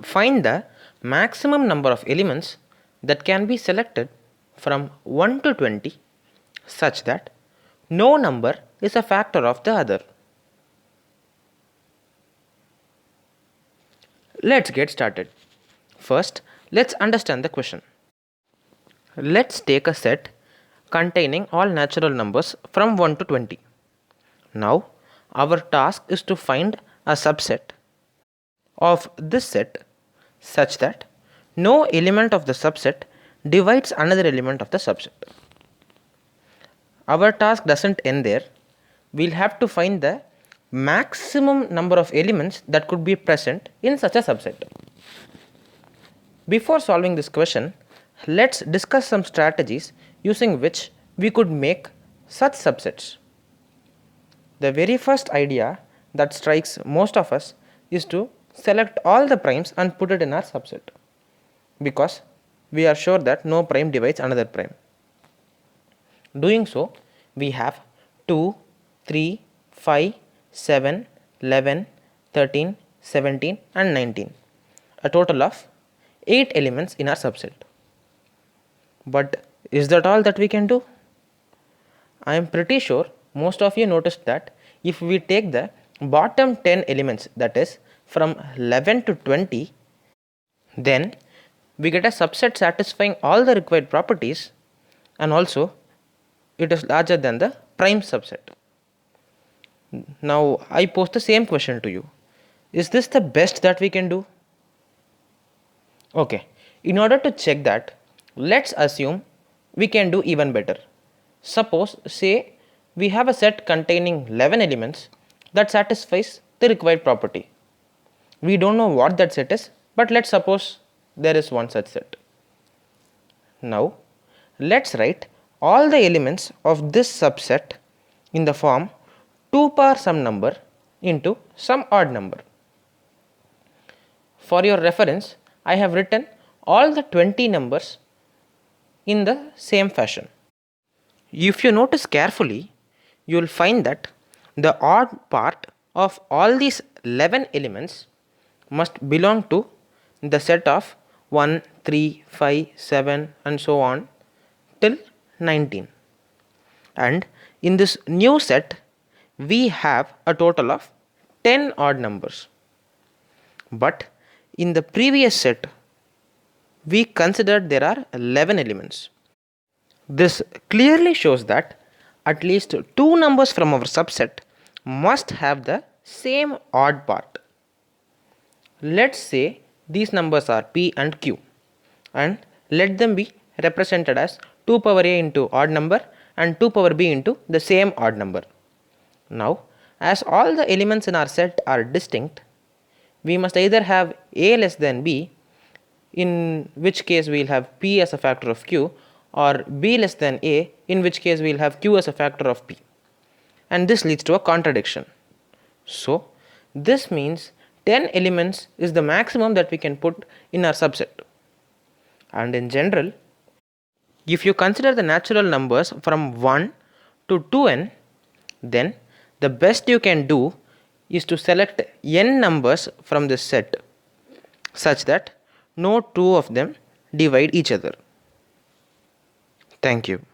Find the maximum number of elements that can be selected from 1 to 20 such that no number is a factor of the other. Let's get started. First, let's understand the question. Let's take a set containing all natural numbers from 1 to 20. Now, our task is to find a subset of this set such that no element of the subset divides another element of the subset. Our task doesn't end there. We'll have to find the maximum number of elements that could be present in such a subset. Before solving this question, let's discuss some strategies using which we could make such subsets. The very first idea that strikes most of us is to select all the primes and put it in our subset, because we are sure that no prime divides another prime. Doing so, we have 2, 3, 5, 7, 11, 13, 17 and 19, a total of 8 elements in our subset. But is that all that we can do? I am pretty sure most of you noticed that if we take the bottom 10 elements, that is from 11 to 20, then we get a subset satisfying all the required properties, and also it is larger than the prime subset. Now I pose the same question to you. Is this the best that we can do? Okay, in order to check that, let's assume we can do even better. Suppose, say, we have a set containing 11 elements that satisfies the required property. We don't know what that set is, but let's suppose there is one such set. Now, let's write all the elements of this subset in the form 2 power some number into some odd number. For your reference, I have written all the 20 numbers in the same fashion. If you notice carefully, you will find that the odd part of all these 11 elements must belong to the set of 1, 3, 5, 7 and so on till 19. And in this new set, we have a total of 10 odd numbers. But in the previous set, we considered there are 11 elements. This clearly shows that at least 2 numbers from our subset must have the same odd part. Let's say these numbers are p and q, and let them be represented as 2 power a into odd number and 2 power b into the same odd number. Now, as all the elements in our set are distinct, we must either have a less than b, in which case we will have p as a factor of q, or b less than a, in which case we will have q as a factor of p. And this leads to a contradiction. So, this means 10 elements is the maximum that we can put in our subset. And in general, if you consider the natural numbers from 1 to 2n, then the best you can do is to select n numbers from this set such that no two of them divide each other. Thank you.